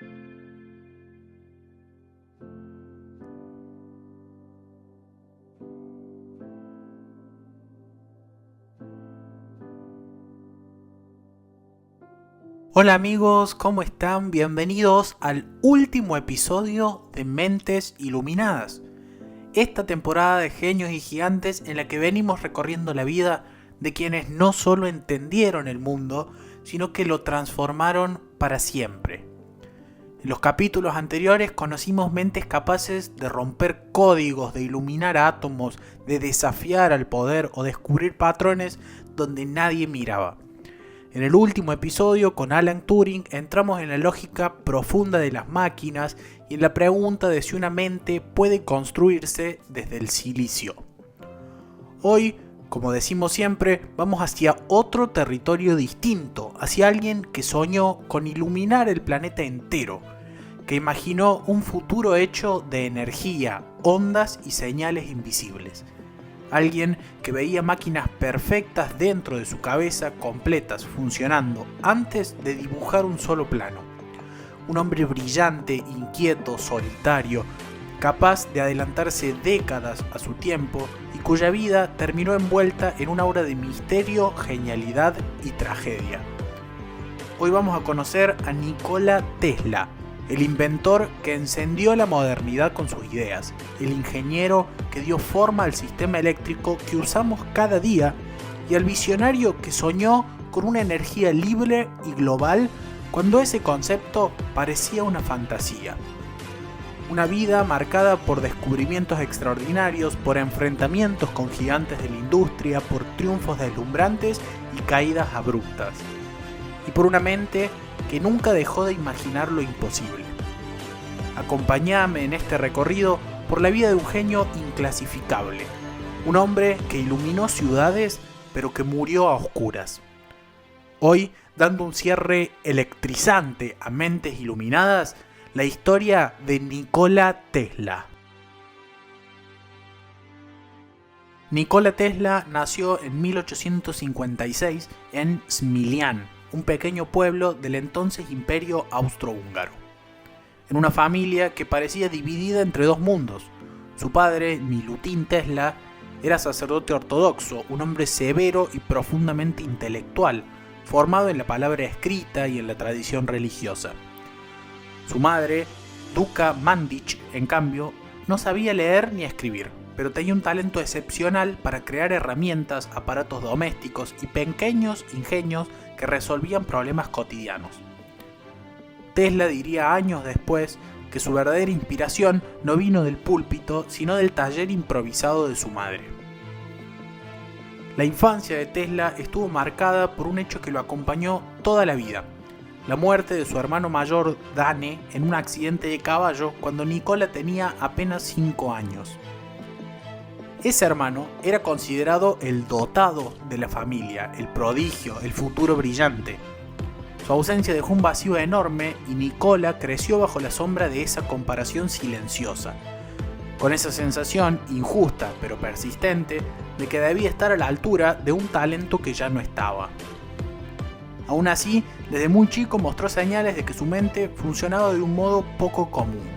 Hola amigos, ¿cómo están? Bienvenidos al último episodio de Mentes Iluminadas. Esta temporada de Genios y Gigantes en la que venimos recorriendo la vida de quienes no solo entendieron el mundo, sino que lo transformaron para siempre. En los capítulos anteriores conocimos mentes capaces de romper códigos, de iluminar átomos, de desafiar al poder o descubrir patrones donde nadie miraba. En el último episodio con Alan Turing entramos en la lógica profunda de las máquinas y en la pregunta de si una mente puede construirse desde el silicio. Hoy, como decimos siempre, vamos hacia otro territorio distinto, hacia alguien que soñó con iluminar el planeta entero, que imaginó un futuro hecho de energía, ondas y señales invisibles. Alguien que veía máquinas perfectas dentro de su cabeza, completas, funcionando, antes de dibujar un solo plano. Un hombre brillante, inquieto, solitario, capaz de adelantarse décadas a su tiempo y cuya vida terminó envuelta en una aura de misterio, genialidad y tragedia. Hoy vamos a conocer a Nikola Tesla, el inventor que encendió la modernidad con sus ideas, el ingeniero que dio forma al sistema eléctrico que usamos cada día y al visionario que soñó con una energía libre y global cuando ese concepto parecía una fantasía. Una vida marcada por descubrimientos extraordinarios, por enfrentamientos con gigantes de la industria, por triunfos deslumbrantes y caídas abruptas. Y por una mente que nunca dejó de imaginar lo imposible. Acompáñame en este recorrido por la vida de un genio inclasificable, un hombre que iluminó ciudades pero que murió a oscuras. Hoy, dando un cierre electrizante a Mentes Iluminadas, la historia de Nikola Tesla. Nikola Tesla nació en 1856 en Smiljan, un pequeño pueblo del entonces Imperio Austrohúngaro, en una familia que parecía dividida entre dos mundos. Su padre, Milutin Tesla, era sacerdote ortodoxo, un hombre severo y profundamente intelectual, formado en la palabra escrita y en la tradición religiosa. Su madre, Duka Mandic, en cambio, no sabía leer ni escribir, pero tenía un talento excepcional para crear herramientas, aparatos domésticos y pequeños ingenios que resolvían problemas cotidianos. Tesla diría años después que su verdadera inspiración no vino del púlpito, sino del taller improvisado de su madre. La infancia de Tesla estuvo marcada por un hecho que lo acompañó toda la vida: la muerte de su hermano mayor Dane en un accidente de caballo cuando Nikola tenía apenas 5 años. Ese hermano era considerado el dotado de la familia, el prodigio, el futuro brillante. Su ausencia dejó un vacío enorme y Nikola creció bajo la sombra de esa comparación silenciosa, con esa sensación injusta pero persistente de que debía estar a la altura de un talento que ya no estaba. Aún así, desde muy chico mostró señales de que su mente funcionaba de un modo poco común.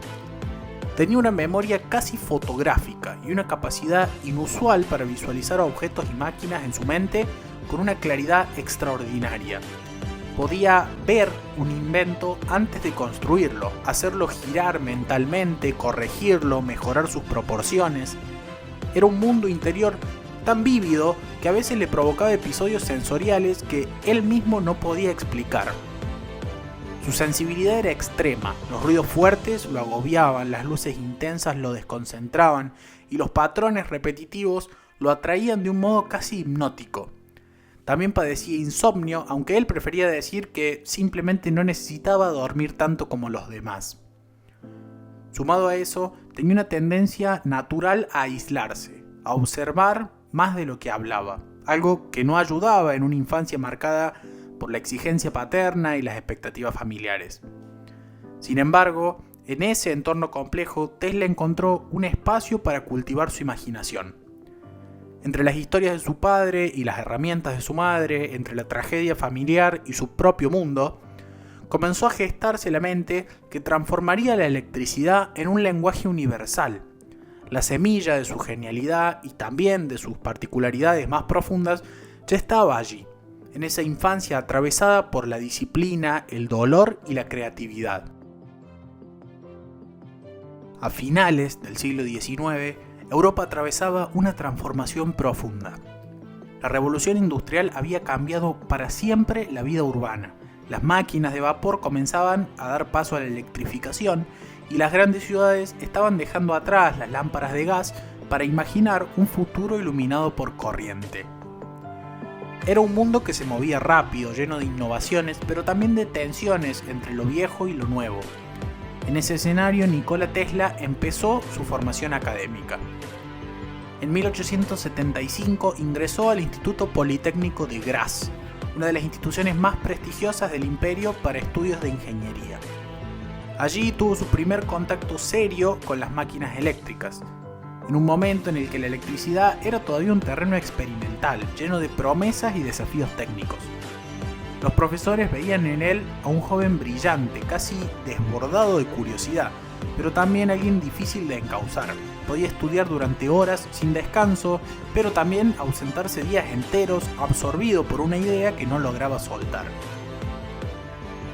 Tenía una memoria casi fotográfica y una capacidad inusual para visualizar objetos y máquinas en su mente con una claridad extraordinaria. Podía ver un invento antes de construirlo, hacerlo girar mentalmente, corregirlo, mejorar sus proporciones. Era un mundo interior tan vívido que a veces le provocaba episodios sensoriales que él mismo no podía explicar. Su sensibilidad era extrema, los ruidos fuertes lo agobiaban, las luces intensas lo desconcentraban y los patrones repetitivos lo atraían de un modo casi hipnótico. También padecía insomnio, aunque él prefería decir que simplemente no necesitaba dormir tanto como los demás. Sumado a eso, tenía una tendencia natural a aislarse, a observar más de lo que hablaba, algo que no ayudaba en una infancia marcada por la exigencia paterna y las expectativas familiares. Sin embargo, en ese entorno complejo, Tesla encontró un espacio para cultivar su imaginación. Entre las historias de su padre y las herramientas de su madre, entre la tragedia familiar y su propio mundo, comenzó a gestarse la mente que transformaría la electricidad en un lenguaje universal. La semilla de su genialidad y también de sus particularidades más profundas ya estaba allí, en esa infancia atravesada por la disciplina, el dolor y la creatividad. A finales del siglo XIX, Europa atravesaba una transformación profunda. La revolución industrial había cambiado para siempre la vida urbana. Las máquinas de vapor comenzaban a dar paso a la electrificación y las grandes ciudades estaban dejando atrás las lámparas de gas para imaginar un futuro iluminado por corriente. Era un mundo que se movía rápido, lleno de innovaciones, pero también de tensiones entre lo viejo y lo nuevo. En ese escenario, Nikola Tesla empezó su formación académica. En 1875 ingresó al Instituto Politécnico de Graz, una de las instituciones más prestigiosas del imperio para estudios de ingeniería. Allí tuvo su primer contacto serio con las máquinas eléctricas, en un momento en el que la electricidad era todavía un terreno experimental, lleno de promesas y desafíos técnicos. Los profesores veían en él a un joven brillante, casi desbordado de curiosidad, pero también alguien difícil de encauzar. Podía estudiar durante horas sin descanso, pero también ausentarse días enteros, absorbido por una idea que no lograba soltar.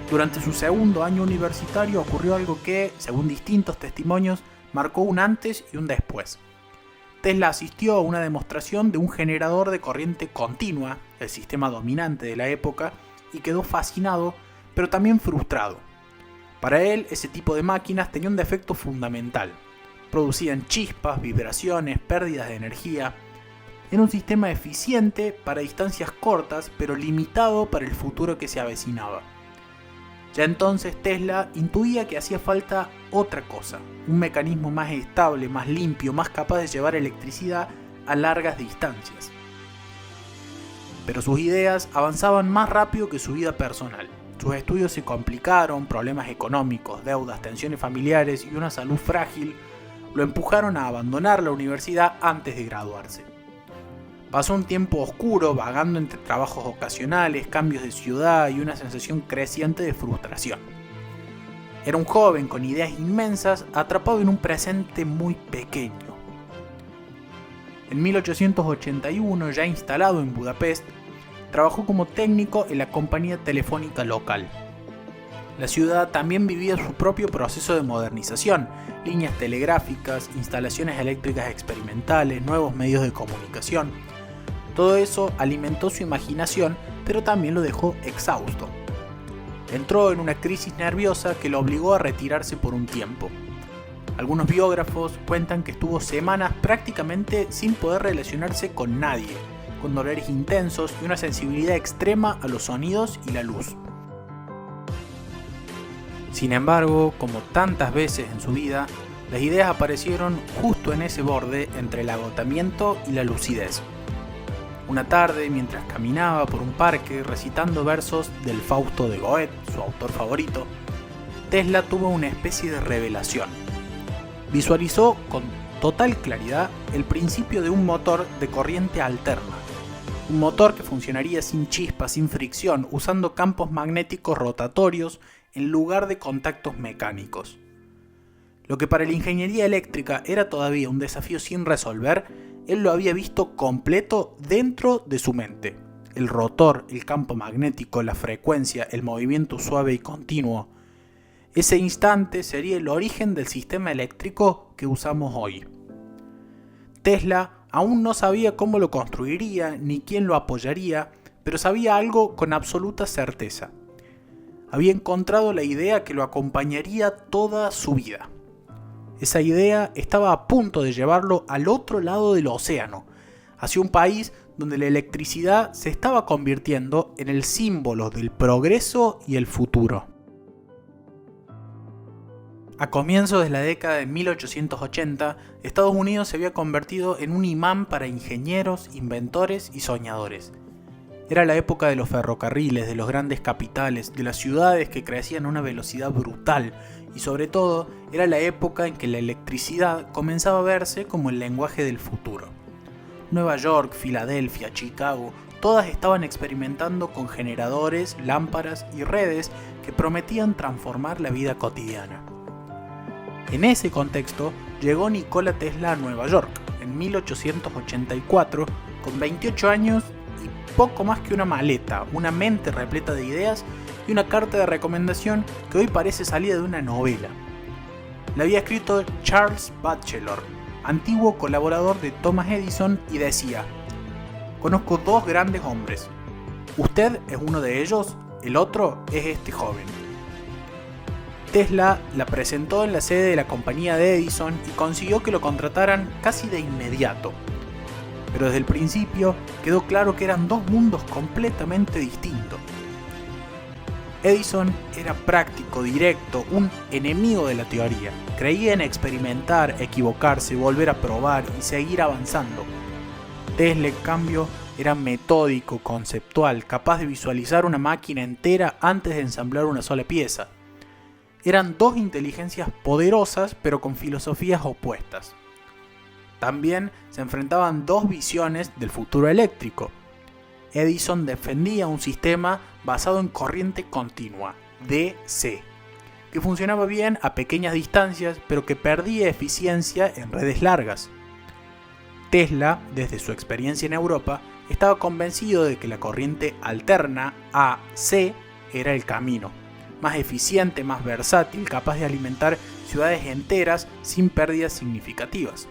Durante su segundo año universitario ocurrió algo que, según distintos testimonios, marcó un antes y un después. Tesla asistió a una demostración de un generador de corriente continua, el sistema dominante de la época, y quedó fascinado, pero también frustrado. Para él, ese tipo de máquinas tenía un defecto fundamental. Producían chispas, vibraciones, pérdidas de energía. Era un sistema eficiente para distancias cortas, pero limitado para el futuro que se avecinaba. Ya entonces Tesla intuía que hacía falta otra cosa, un mecanismo más estable, más limpio, más capaz de llevar electricidad a largas distancias. Pero sus ideas avanzaban más rápido que su vida personal. Sus estudios se complicaron, problemas económicos, deudas, tensiones familiares y una salud frágil lo empujaron a abandonar la universidad antes de graduarse. Pasó un tiempo oscuro vagando entre trabajos ocasionales, cambios de ciudad y una sensación creciente de frustración. Era un joven con ideas inmensas, atrapado en un presente muy pequeño. En 1881, ya instalado en Budapest, trabajó como técnico en la compañía telefónica local. La ciudad también vivía su propio proceso de modernización, líneas telegráficas, instalaciones eléctricas experimentales, nuevos medios de comunicación. Todo eso alimentó su imaginación, pero también lo dejó exhausto. Entró en una crisis nerviosa que lo obligó a retirarse por un tiempo. Algunos biógrafos cuentan que estuvo semanas prácticamente sin poder relacionarse con nadie, con dolores intensos y una sensibilidad extrema a los sonidos y la luz. Sin embargo, como tantas veces en su vida, las ideas aparecieron justo en ese borde entre el agotamiento y la lucidez. Una tarde, mientras caminaba por un parque recitando versos del Fausto de Goethe, su autor favorito, Tesla tuvo una especie de revelación. Visualizó con total claridad el principio de un motor de corriente alterna. Un motor que funcionaría sin chispas, sin fricción, usando campos magnéticos rotatorios en lugar de contactos mecánicos. Lo que para la ingeniería eléctrica era todavía un desafío sin resolver, él lo había visto completo dentro de su mente. El rotor, el campo magnético, la frecuencia, el movimiento suave y continuo. Ese instante sería el origen del sistema eléctrico que usamos hoy. Tesla aún no sabía cómo lo construiría ni quién lo apoyaría, pero sabía algo con absoluta certeza. Había encontrado la idea que lo acompañaría toda su vida. Esa idea estaba a punto de llevarlo al otro lado del océano, hacia un país donde la electricidad se estaba convirtiendo en el símbolo del progreso y el futuro. A comienzos de la década de 1880, Estados Unidos se había convertido en un imán para ingenieros, inventores y soñadores. Era la época de los ferrocarriles, de los grandes capitales, de las ciudades que crecían a una velocidad brutal y sobre todo era la época en que la electricidad comenzaba a verse como el lenguaje del futuro. Nueva York, Filadelfia, Chicago, todas estaban experimentando con generadores, lámparas y redes que prometían transformar la vida cotidiana. En ese contexto, llegó Nikola Tesla a Nueva York en 1884 con 28 años y poco más que una maleta, una mente repleta de ideas y una carta de recomendación que hoy parece salida de una novela. La había escrito Charles Batchelor, antiguo colaborador de Thomas Edison, y decía: "Conozco dos grandes hombres. Usted es uno de ellos, el otro es este joven". Tesla la presentó en la sede de la compañía de Edison y consiguió que lo contrataran casi de inmediato. Pero desde el principio quedó claro que eran dos mundos completamente distintos. Edison era práctico, directo, un enemigo de la teoría. Creía en experimentar, equivocarse, volver a probar y seguir avanzando. Tesla, en cambio, era metódico, conceptual, capaz de visualizar una máquina entera antes de ensamblar una sola pieza. Eran dos inteligencias poderosas, pero con filosofías opuestas. También se enfrentaban dos visiones del futuro eléctrico. Edison defendía un sistema basado en corriente continua, DC, que funcionaba bien a pequeñas distancias, pero que perdía eficiencia en redes largas. Tesla, desde su experiencia en Europa, estaba convencido de que la corriente alterna, AC, era el camino, más eficiente, más versátil, capaz de alimentar ciudades enteras sin pérdidas significativas.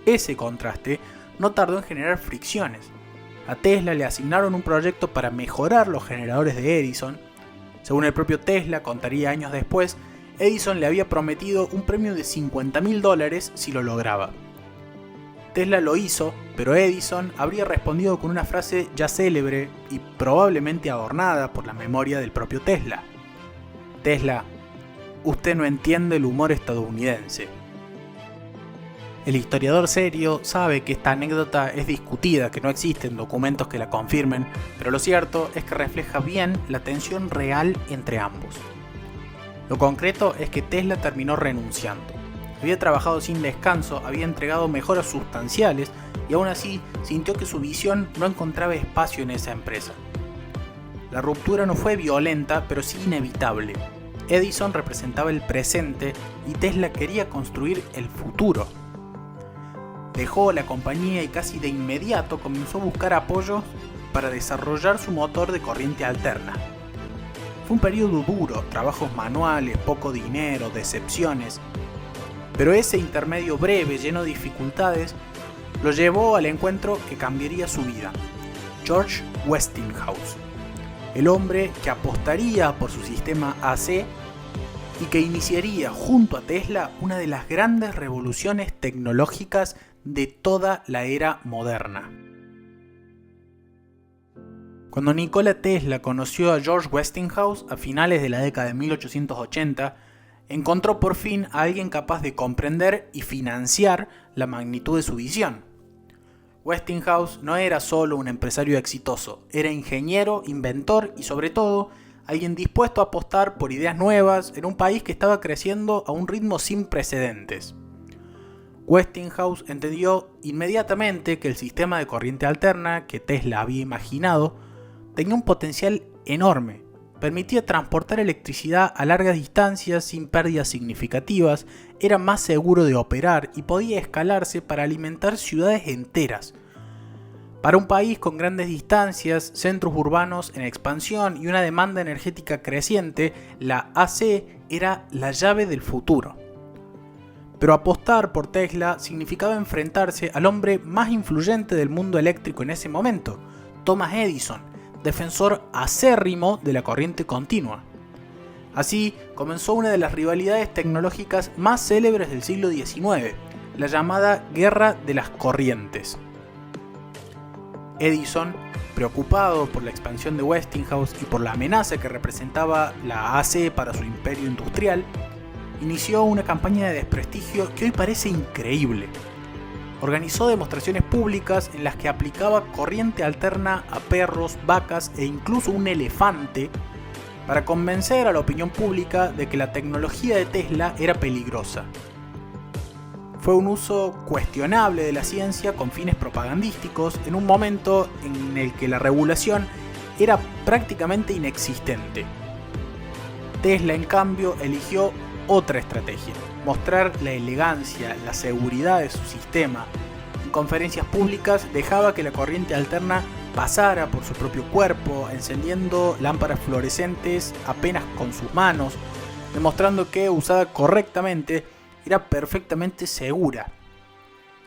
Ese contraste no tardó en generar fricciones. A Tesla le asignaron un proyecto para mejorar los generadores de Edison. Según el propio Tesla, contaría años después, Edison le había prometido un premio de $50.000 si lo lograba. Tesla lo hizo, pero Edison habría respondido con una frase ya célebre y probablemente adornada por la memoria del propio Tesla: "Tesla, usted no entiende el humor estadounidense". El historiador serio sabe que esta anécdota es discutida, que no existen documentos que la confirmen, pero lo cierto es que refleja bien la tensión real entre ambos. Lo concreto es que Tesla terminó renunciando. Había trabajado sin descanso, había entregado mejoras sustanciales y aún así sintió que su visión no encontraba espacio en esa empresa. La ruptura no fue violenta, pero sí inevitable. Edison representaba el presente y Tesla quería construir el futuro. Dejó la compañía y casi de inmediato comenzó a buscar apoyos para desarrollar su motor de corriente alterna. Fue un periodo duro, trabajos manuales, poco dinero, decepciones, pero ese intermedio breve, lleno de dificultades, lo llevó al encuentro que cambiaría su vida: George Westinghouse, el hombre que apostaría por su sistema AC y que iniciaría junto a Tesla una de las grandes revoluciones tecnológicas de toda la era moderna. Cuando Nikola Tesla conoció a George Westinghouse a finales de la década de 1880, encontró por fin a alguien capaz de comprender y financiar la magnitud de su visión. Westinghouse no era solo un empresario exitoso, era ingeniero, inventor y sobre todo alguien dispuesto a apostar por ideas nuevas en un país que estaba creciendo a un ritmo sin precedentes. Westinghouse entendió inmediatamente que el sistema de corriente alterna que Tesla había imaginado tenía un potencial enorme. Permitía transportar electricidad a largas distancias sin pérdidas significativas, era más seguro de operar y podía escalarse para alimentar ciudades enteras. Para un país con grandes distancias, centros urbanos en expansión y una demanda energética creciente, la AC era la llave del futuro. Pero apostar por Tesla significaba enfrentarse al hombre más influyente del mundo eléctrico en ese momento, Thomas Edison, defensor acérrimo de la corriente continua. Así comenzó una de las rivalidades tecnológicas más célebres del siglo XIX, la llamada Guerra de las Corrientes. Edison, preocupado por la expansión de Westinghouse y por la amenaza que representaba la AC para su imperio industrial, inició una campaña de desprestigio que hoy parece increíble. Organizó demostraciones públicas en las que aplicaba corriente alterna a perros, vacas e incluso un elefante para convencer a la opinión pública de que la tecnología de Tesla era peligrosa. fue un uso cuestionable de la ciencia con fines propagandísticos en un momento en el que la regulación era prácticamente inexistente. Tesla, en cambio, eligió otra estrategia: mostrar la elegancia, la seguridad de su sistema. En conferencias públicas dejaba que la corriente alterna pasara por su propio cuerpo, encendiendo lámparas fluorescentes apenas con sus manos, demostrando que, usada correctamente, era perfectamente segura.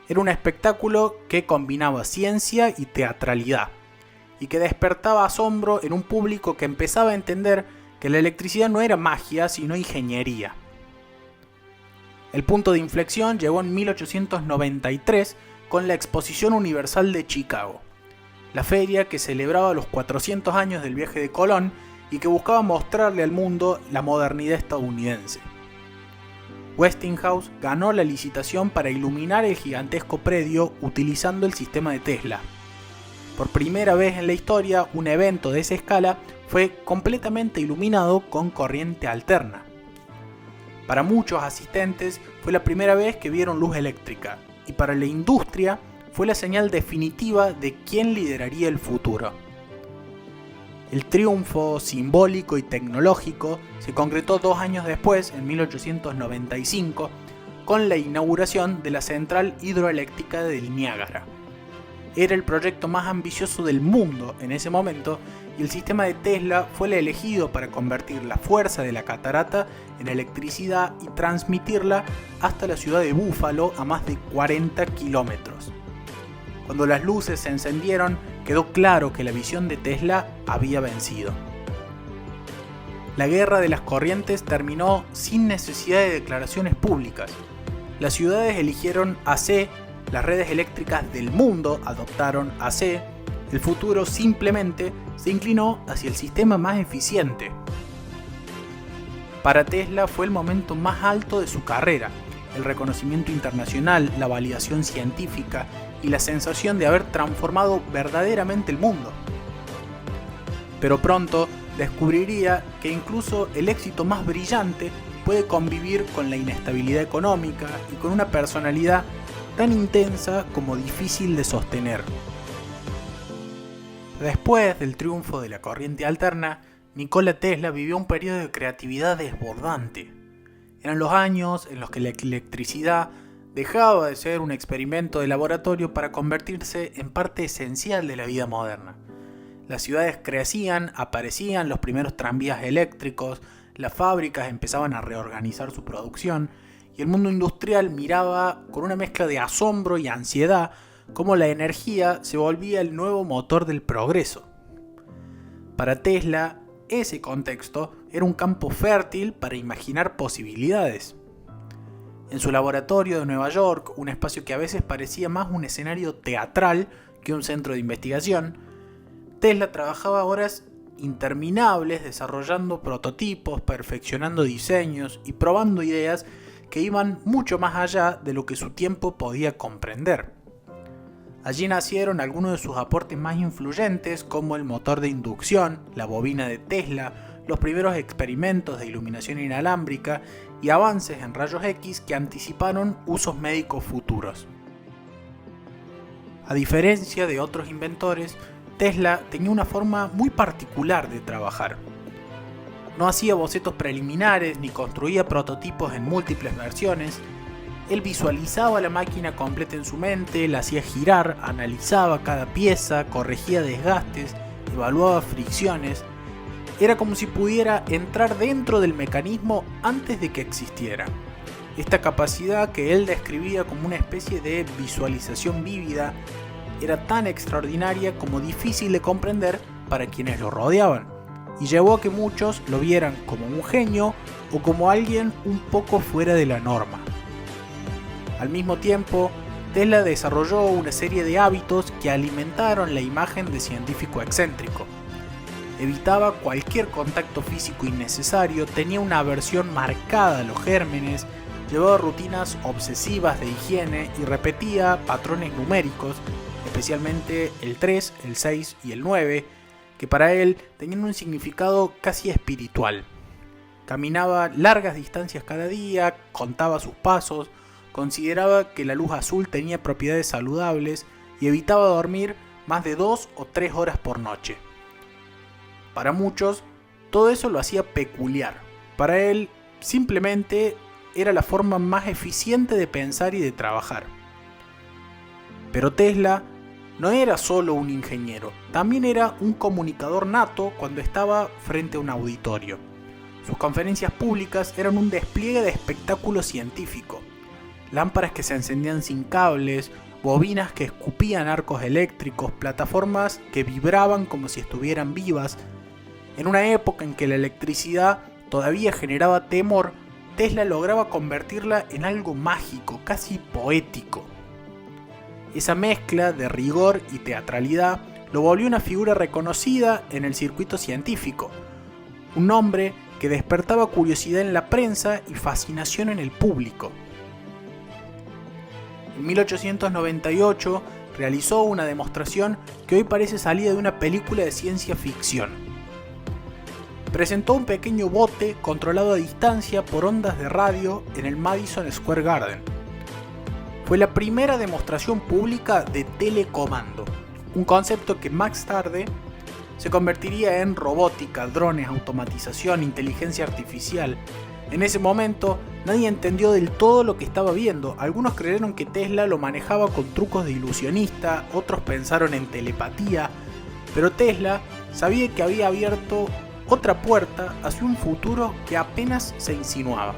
Era un espectáculo que combinaba ciencia y teatralidad, y que despertaba asombro en un público que empezaba a entender que la electricidad no era magia, sino ingeniería. El punto de inflexión llegó en 1893 con la Exposición Universal de Chicago, la feria que celebraba los 400 años del viaje de Colón y que buscaba mostrarle al mundo la modernidad estadounidense. Westinghouse ganó la licitación para iluminar el gigantesco predio utilizando el sistema de Tesla. Por primera vez en la historia, un evento de esa escala fue completamente iluminado con corriente alterna. Para muchos asistentes fue la primera vez que vieron luz eléctrica, y para la industria fue la señal definitiva de quién lideraría el futuro. El triunfo simbólico y tecnológico se concretó 2 años después, en 1895, con la inauguración de la central hidroeléctrica del Niágara. Era el proyecto más ambicioso del mundo en ese momento, y el sistema de Tesla fue el elegido para convertir la fuerza de la catarata en electricidad y transmitirla hasta la ciudad de Búfalo, a más de 40 kilómetros. Cuando las luces se encendieron, quedó claro que la visión de Tesla había vencido. La guerra de las corrientes terminó sin necesidad de declaraciones públicas. Las ciudades eligieron AC, las redes eléctricas del mundo adoptaron AC, el futuro simplemente se inclinó hacia el sistema más eficiente. Para Tesla fue el momento más alto de su carrera: el reconocimiento internacional, la validación científica y la sensación de haber transformado verdaderamente el mundo. Pero pronto descubriría que incluso el éxito más brillante puede convivir con la inestabilidad económica y con una personalidad tan intensa como difícil de sostener. Después del triunfo de la corriente alterna, Nikola Tesla vivió un periodo de creatividad desbordante. Eran los años en los que la electricidad dejaba de ser un experimento de laboratorio para convertirse en parte esencial de la vida moderna. Las ciudades crecían, aparecían los primeros tranvías eléctricos, las fábricas empezaban a reorganizar su producción y el mundo industrial miraba con una mezcla de asombro y ansiedad cómo la energía se volvía el nuevo motor del progreso. Para Tesla, ese contexto era un campo fértil para imaginar posibilidades. En su laboratorio de Nueva York, un espacio que a veces parecía más un escenario teatral que un centro de investigación, Tesla trabajaba horas interminables desarrollando prototipos, perfeccionando diseños y probando ideas que iban mucho más allá de lo que su tiempo podía comprender. Allí nacieron algunos de sus aportes más influyentes, como el motor de inducción, la bobina de Tesla, los primeros experimentos de iluminación inalámbrica y avances en rayos X que anticiparon usos médicos futuros. A diferencia de otros inventores, Tesla tenía una forma muy particular de trabajar. No hacía bocetos preliminares ni construía prototipos en múltiples versiones. Él visualizaba la máquina completa en su mente, la hacía girar, analizaba cada pieza, corregía desgastes, evaluaba fricciones. Era como si pudiera entrar dentro del mecanismo antes de que existiera. Esta capacidad, que él describía como una especie de visualización vívida, era tan extraordinaria como difícil de comprender para quienes lo rodeaban, y llevó a que muchos lo vieran como un genio o como alguien un poco fuera de la norma. Al mismo tiempo, Tesla desarrolló una serie de hábitos que alimentaron la imagen de científico excéntrico. Evitaba cualquier contacto físico innecesario, tenía una aversión marcada a los gérmenes, llevaba rutinas obsesivas de higiene y repetía patrones numéricos, especialmente el 3, el 6 y el 9, que para él tenían un significado casi espiritual. Caminaba largas distancias cada día, contaba sus pasos, consideraba que la luz azul tenía propiedades saludables y evitaba dormir más de 2 o 3 horas por noche. Para muchos, todo eso lo hacía peculiar. Para él, simplemente era la forma más eficiente de pensar y de trabajar. Pero Tesla no era solo un ingeniero, también era un comunicador nato cuando estaba frente a un auditorio. Sus conferencias públicas eran un despliegue de espectáculo científico. Lámparas que se encendían sin cables, bobinas que escupían arcos eléctricos, plataformas que vibraban como si estuvieran vivas. En una época en que la electricidad todavía generaba temor, Tesla lograba convertirla en algo mágico, casi poético. Esa mezcla de rigor y teatralidad lo volvió una figura reconocida en el circuito científico, un hombre que despertaba curiosidad en la prensa y fascinación en el público. En 1898 realizó una demostración que hoy parece salida de una película de ciencia ficción. Presentó un pequeño bote controlado a distancia por ondas de radio en el Madison Square Garden. Fue la primera demostración pública de telecomando, un concepto que más tarde se convertiría en robótica, drones, automatización, inteligencia artificial. En ese momento nadie entendió del todo lo que estaba viendo. Algunos creyeron que Tesla lo manejaba con trucos de ilusionista, otros pensaron en telepatía, pero Tesla sabía que había abierto otra puerta hacia un futuro que apenas se insinuaba.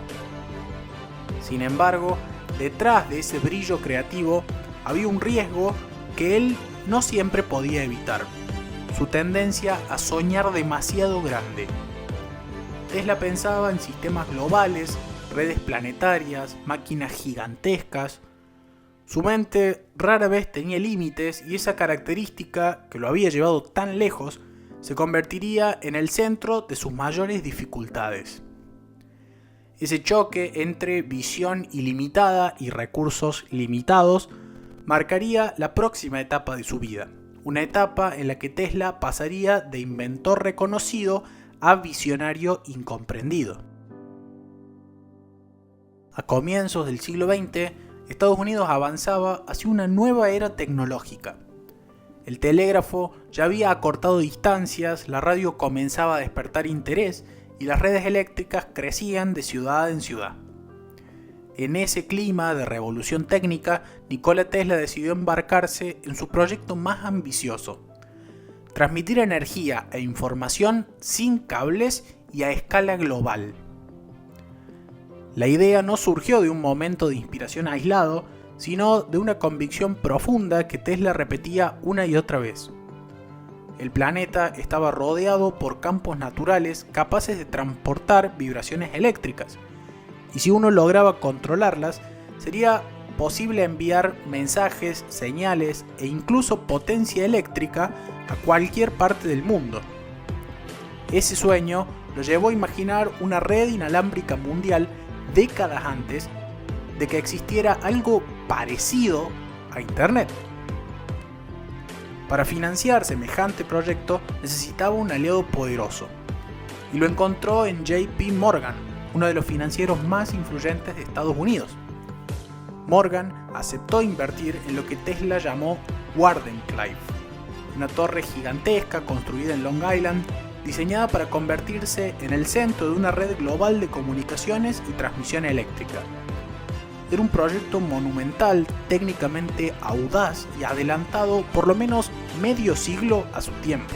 Sin embargo, detrás de ese brillo creativo había un riesgo que él no siempre podía evitar: su tendencia a soñar demasiado grande. Tesla pensaba en sistemas globales, redes planetarias, máquinas gigantescas. Su mente rara vez tenía límites y esa característica que lo había llevado tan lejos se convertiría en el centro de sus mayores dificultades. Ese choque entre visión ilimitada y recursos limitados marcaría la próxima etapa de su vida, una etapa en la que Tesla pasaría de inventor reconocido a visionario incomprendido. A comienzos del siglo XX, Estados Unidos avanzaba hacia una nueva era tecnológica. El telégrafo ya había acortado distancias, la radio comenzaba a despertar interés y las redes eléctricas crecían de ciudad en ciudad. En ese clima de revolución técnica, Nikola Tesla decidió embarcarse en su proyecto más ambicioso: transmitir energía e información sin cables y a escala global. La idea no surgió de un momento de inspiración aislado, sino de una convicción profunda que Tesla repetía una y otra vez. El planeta estaba rodeado por campos naturales capaces de transportar vibraciones eléctricas, y si uno lograba controlarlas, sería posible enviar mensajes, señales e incluso potencia eléctrica a cualquier parte del mundo. Ese sueño lo llevó a imaginar una red inalámbrica mundial décadas antes de que existiera algo parecido a Internet. Para financiar semejante proyecto necesitaba un aliado poderoso, y lo encontró en JP Morgan, uno de los financieros más influyentes de Estados Unidos. Morgan aceptó invertir en lo que Tesla llamó Wardenclyffe, una torre gigantesca construida en Long Island, diseñada para convertirse en el centro de una red global de comunicaciones y transmisión eléctrica. Era un proyecto monumental, técnicamente audaz y adelantado por lo menos medio siglo a su tiempo.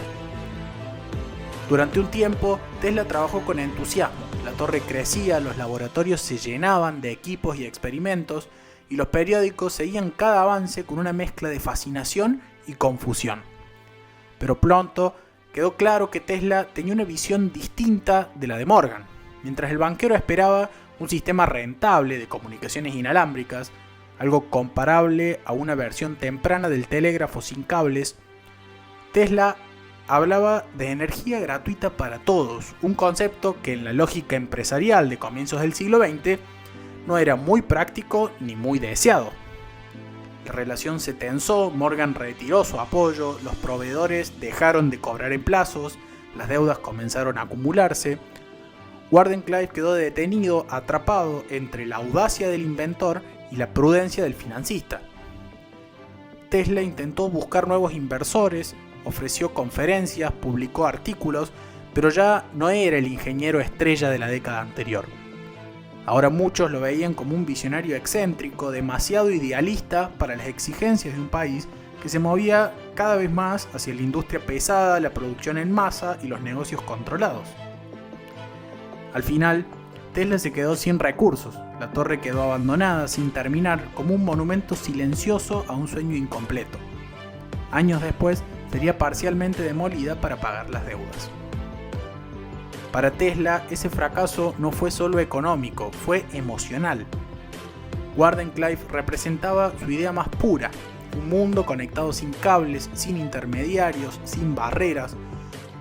Durante un tiempo, Tesla trabajó con entusiasmo. La torre crecía, los laboratorios se llenaban de equipos y experimentos, y los periódicos seguían cada avance con una mezcla de fascinación y confusión. Pero pronto quedó claro que Tesla tenía una visión distinta de la de Morgan. Mientras el banquero esperaba un sistema rentable de comunicaciones inalámbricas, algo comparable a una versión temprana del telégrafo sin cables, Tesla hablaba de energía gratuita para todos, un concepto que en la lógica empresarial de comienzos del siglo XX no era muy práctico ni muy deseado. La relación se tensó, Morgan retiró su apoyo, los proveedores dejaron de cobrar en plazos, las deudas comenzaron a acumularse. Wardenclyffe quedó detenido, atrapado entre la audacia del inventor y la prudencia del financista. Tesla intentó buscar nuevos inversores, ofreció conferencias, publicó artículos, pero ya no era el ingeniero estrella de la década anterior. Ahora muchos lo veían como un visionario excéntrico, demasiado idealista para las exigencias de un país que se movía cada vez más hacia la industria pesada, la producción en masa y los negocios controlados. Al final, Tesla se quedó sin recursos, la torre quedó abandonada sin terminar como un monumento silencioso a un sueño incompleto. Años después, sería parcialmente demolida para pagar las deudas. Para Tesla, ese fracaso no fue solo económico, fue emocional. Wardenclyffe representaba su idea más pura, un mundo conectado sin cables, sin intermediarios, sin barreras,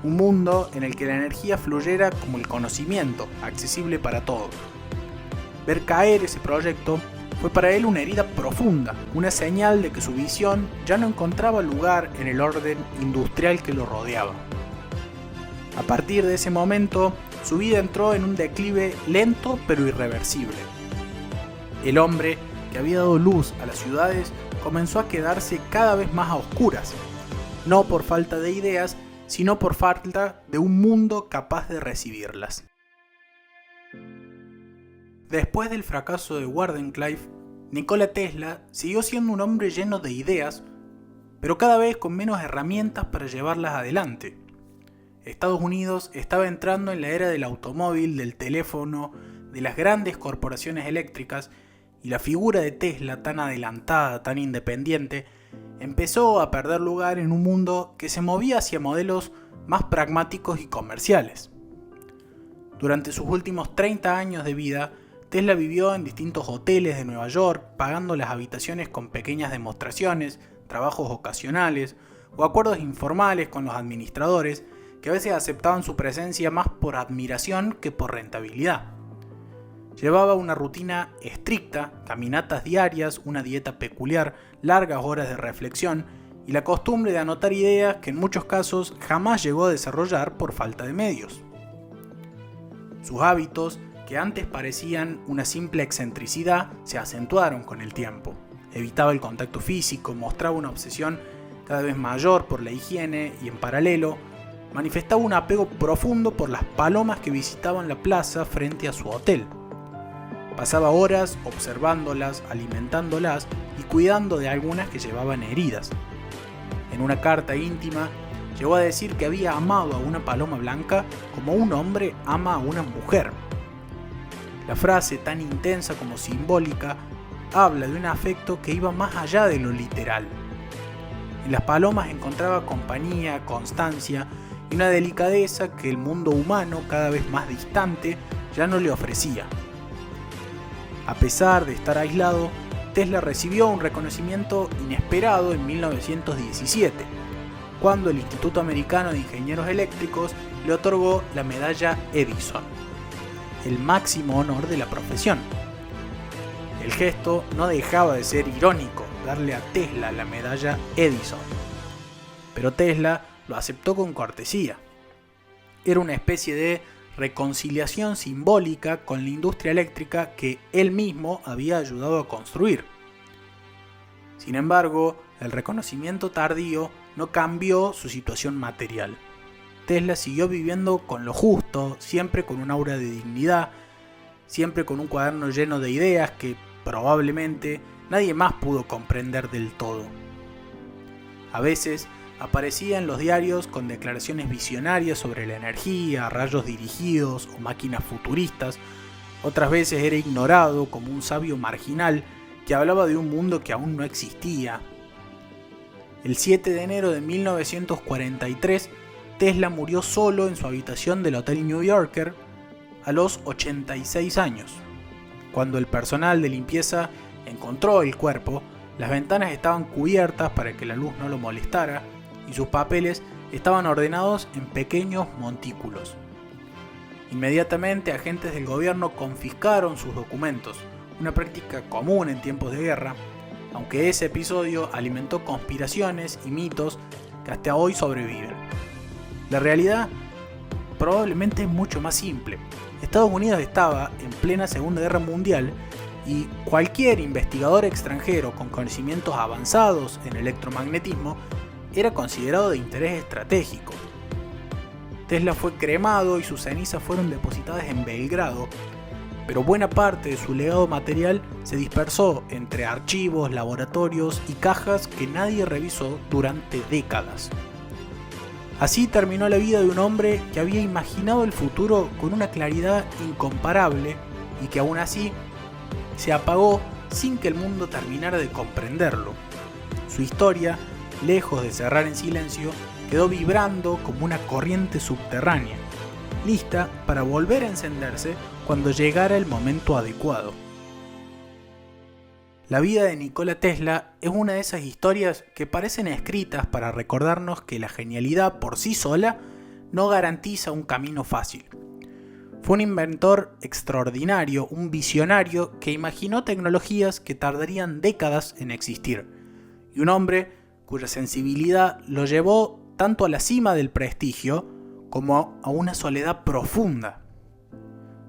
un mundo en el que la energía fluyera como el conocimiento, accesible para todos. Ver caer ese proyecto fue para él una herida profunda, una señal de que su visión ya no encontraba lugar en el orden industrial que lo rodeaba. A partir de ese momento, su vida entró en un declive lento pero irreversible. El hombre que había dado luz a las ciudades comenzó a quedarse cada vez más a oscuras, no por falta de ideas, sino por falta de un mundo capaz de recibirlas. Después del fracaso de Wardenclyffe, Nikola Tesla siguió siendo un hombre lleno de ideas, pero cada vez con menos herramientas para llevarlas adelante. Estados Unidos estaba entrando en la era del automóvil, del teléfono, de las grandes corporaciones eléctricas, y la figura de Tesla, tan adelantada, tan independiente, empezó a perder lugar en un mundo que se movía hacia modelos más pragmáticos y comerciales. Durante sus últimos 30 años de vida, Tesla vivió en distintos hoteles de Nueva York, pagando las habitaciones con pequeñas demostraciones, trabajos ocasionales o acuerdos informales con los administradores que a veces aceptaban su presencia más por admiración que por rentabilidad. Llevaba una rutina estricta, caminatas diarias, una dieta peculiar, largas horas de reflexión y la costumbre de anotar ideas que en muchos casos jamás llegó a desarrollar por falta de medios. Sus hábitos, que antes parecían una simple excentricidad, se acentuaron con el tiempo. Evitaba el contacto físico, mostraba una obsesión cada vez mayor por la higiene y en paralelo, manifestaba un apego profundo por las palomas que visitaban la plaza frente a su hotel. Pasaba horas observándolas, alimentándolas y cuidando de algunas que llevaban heridas. En una carta íntima, llegó a decir que había amado a una paloma blanca como un hombre ama a una mujer. La frase, tan intensa como simbólica, habla de un afecto que iba más allá de lo literal. En las palomas encontraba compañía, constancia y una delicadeza que el mundo humano, cada vez más distante, ya no le ofrecía. A pesar de estar aislado, Tesla recibió un reconocimiento inesperado en 1917, cuando el Instituto Americano de Ingenieros Eléctricos le otorgó la medalla Edison, el máximo honor de la profesión. El gesto no dejaba de ser irónico, darle a Tesla la medalla Edison, pero Tesla lo aceptó con cortesía. Era una especie de reconciliación simbólica con la industria eléctrica que él mismo había ayudado a construir. Sin embargo, el reconocimiento tardío no cambió su situación material. Tesla siguió viviendo con lo justo, siempre con un aura de dignidad, siempre con un cuaderno lleno de ideas que probablemente nadie más pudo comprender del todo. A veces aparecía en los diarios con declaraciones visionarias sobre la energía, rayos dirigidos o máquinas futuristas. Otras veces era ignorado como un sabio marginal que hablaba de un mundo que aún no existía. El 7 de enero de 1943, Tesla murió solo en su habitación del Hotel New Yorker a los 86 años. Cuando el personal de limpieza encontró el cuerpo, las ventanas estaban cubiertas para que la luz no lo molestara y sus papeles estaban ordenados en pequeños montículos. Inmediatamente agentes del gobierno confiscaron sus documentos, una práctica común en tiempos de guerra, aunque ese episodio alimentó conspiraciones y mitos que hasta hoy sobreviven. La realidad probablemente es mucho más simple. Estados Unidos estaba en plena Segunda Guerra Mundial y cualquier investigador extranjero con conocimientos avanzados en electromagnetismo era considerado de interés estratégico. Tesla fue cremado y sus cenizas fueron depositadas en Belgrado, pero buena parte de su legado material se dispersó entre archivos, laboratorios y cajas que nadie revisó durante décadas. Así terminó la vida de un hombre que había imaginado el futuro con una claridad incomparable y que aún así se apagó sin que el mundo terminara de comprenderlo. Su historia, lejos de cerrar en silencio, quedó vibrando como una corriente subterránea, lista para volver a encenderse cuando llegara el momento adecuado. La vida de Nikola Tesla es una de esas historias que parecen escritas para recordarnos que la genialidad por sí sola no garantiza un camino fácil. Fue un inventor extraordinario, un visionario que imaginó tecnologías que tardarían décadas en existir, y un hombre cuya sensibilidad lo llevó tanto a la cima del prestigio como a una soledad profunda.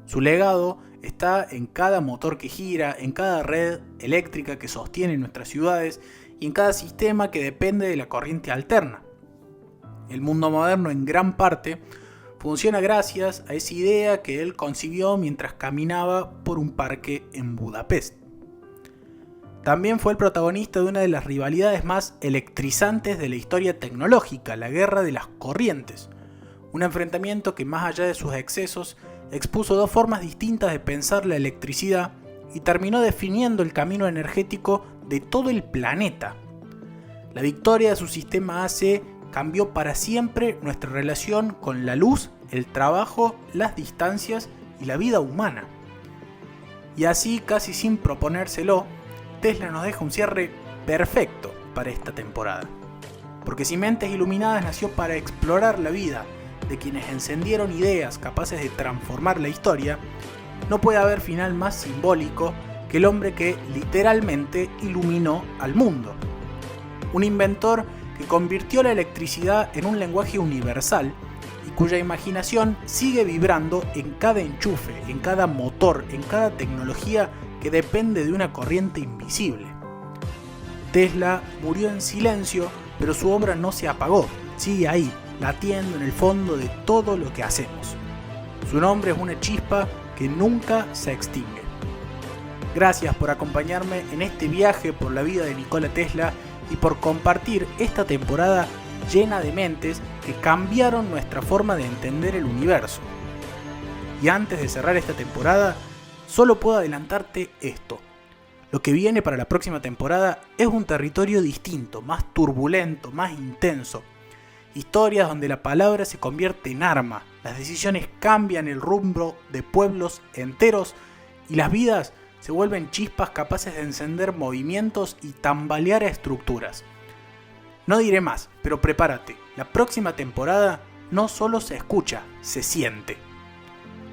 Su legado está en cada motor que gira, en cada red eléctrica que sostiene nuestras ciudades y en cada sistema que depende de la corriente alterna. El mundo moderno en gran parte funciona gracias a esa idea que él concibió mientras caminaba por un parque en Budapest. También fue el protagonista de una de las rivalidades más electrizantes de la historia tecnológica, la guerra de las corrientes. Un enfrentamiento que, más allá de sus excesos, expuso dos formas distintas de pensar la electricidad y terminó definiendo el camino energético de todo el planeta. La victoria de su sistema AC cambió para siempre nuestra relación con la luz, el trabajo, las distancias y la vida humana. Y así, casi sin proponérselo, Tesla nos deja un cierre perfecto para esta temporada. Porque si Mentes Iluminadas nació para explorar la vida de quienes encendieron ideas capaces de transformar la historia, no puede haber final más simbólico que el hombre que literalmente iluminó al mundo. Un inventor que convirtió la electricidad en un lenguaje universal y cuya imaginación sigue vibrando en cada enchufe, en cada motor, en cada tecnología que depende de una corriente invisible. Tesla murió en silencio, pero su obra no se apagó, sigue ahí, latiendo en el fondo de todo lo que hacemos. Su nombre es una chispa que nunca se extingue. Gracias por acompañarme en este viaje por la vida de Nikola Tesla y por compartir esta temporada llena de mentes que cambiaron nuestra forma de entender el universo. Y antes de cerrar esta temporada, solo puedo adelantarte esto. Lo que viene para la próxima temporada es un territorio distinto, más turbulento, más intenso. Historias donde la palabra se convierte en arma, las decisiones cambian el rumbo de pueblos enteros y las vidas se vuelven chispas capaces de encender movimientos y tambalear a estructuras. No diré más, pero prepárate, la próxima temporada no solo se escucha, se siente.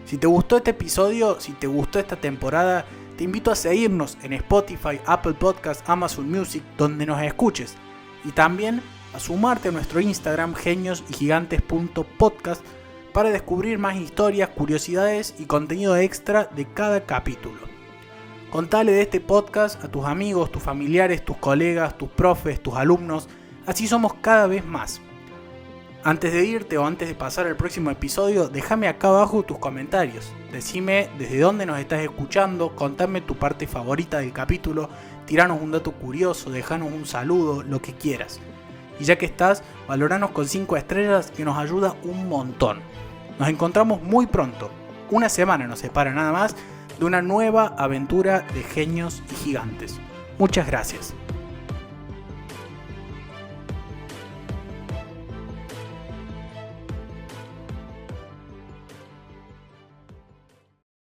Si te gustó este episodio, si te gustó esta temporada, te invito a seguirnos en Spotify, Apple Podcasts, Amazon Music, donde nos escuches. Y también a sumarte a nuestro Instagram geniosygigantes.podcast para descubrir más historias, curiosidades y contenido extra de cada capítulo. Contale de este podcast a tus amigos, tus familiares, tus colegas, tus profes, tus alumnos, así somos cada vez más. Antes de irte o antes de pasar al próximo episodio, déjame acá abajo tus comentarios. Decime desde dónde nos estás escuchando, contame tu parte favorita del capítulo, tiranos un dato curioso, dejanos un saludo, lo que quieras. Y ya que estás, valoranos con 5 estrellas que nos ayuda un montón. Nos encontramos muy pronto, una semana nos separa nada más, de una nueva aventura de genios y gigantes. Muchas gracias.